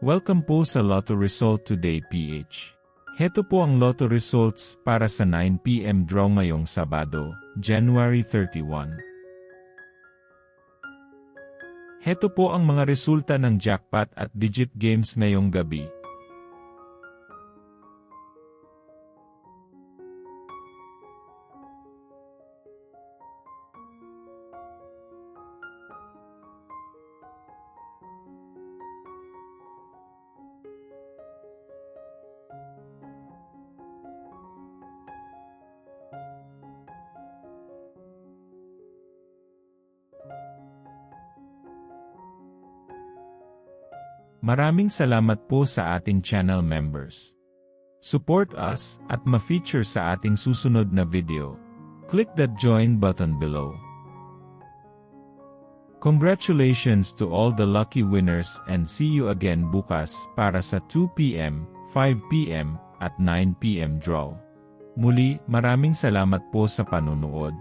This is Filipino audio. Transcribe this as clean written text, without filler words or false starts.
Welcome po sa Lotto Result Today PH. Heto po ang Lotto Results para sa 9 PM draw ngayong Sabado, January 31. Heto po ang mga resulta ng jackpot at digit games ngayong gabi. Maraming salamat po sa ating channel members. Support us at ma-feature sa ating susunod na video. Click that join button below. Congratulations to all the lucky winners and see you again bukas para sa 2 PM, 5 PM at 9 PM draw. Muli, maraming salamat po sa panunood.